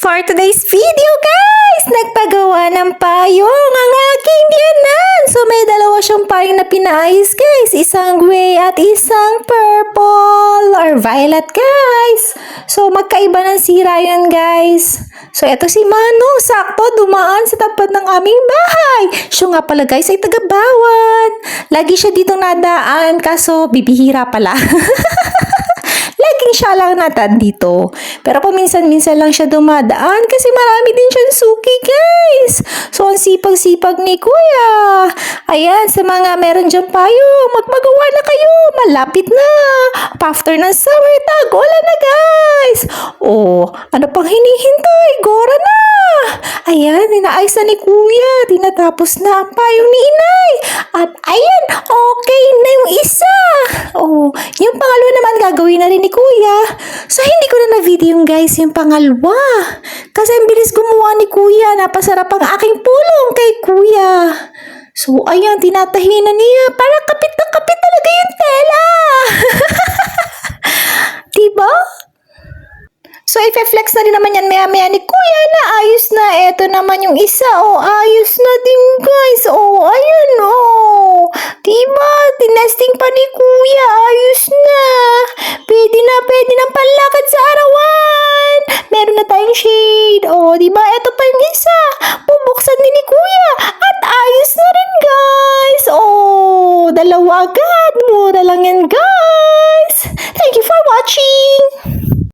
For today's video guys, nagpagawa ng payong ang aking biyanan. So may dalawa siyang payong na pinaayos guys. Isang gray at isang purple or violet guys. So magkaiba ng sira yun guys. So eto si Manong, sakto dumaan sa tapat ng aming bahay. Siya nga pala guys ay taga-Bawan. Lagi siya dito nadaan kaso bibihira pala. Laging siya lang natan dito. Pero paminsan-minsan lang siya dumadaan kasi marami din siyang suki, guys. So, ang sipag-sipag ni Kuya. Ayan, sa mga meron dyan payong, magpagawa na kayo. Malapit na. After ng summer, tag-ulan na, guys. Oh, ano pang hinihintay? Gora na. Ayan, inaayos na ni Kuya. Tinatapos na ang payong ni Inay. At ayan, okay na yung isa. Oh, yung pangalawa naman gagawin na rin ni Kuya. So, hindi ko na na-video yung guys yung pangalawa. Kasi ang bilis gumawa ni Kuya. Napasarap ang aking pulong kay Kuya. So, ayan, tinatahi na niya. Parang kapit na kapit talaga yung tela. Diba? So, i-flex na rin naman yan maya-maya ni Kuya na ayos na. Eto naman yung isa. Oh, ayos na din guys. Oh, ayun oh. Diba? Tinesting pa ni Kuya. Ayos na. Pwede na panlakad sa arawan. Meron na tayong shade. Oh, diba? Eto pa yung isa. Bubuksan din ni Kuya. At ayos na rin guys. Oh, dalawa agad. Mura lang yan guys.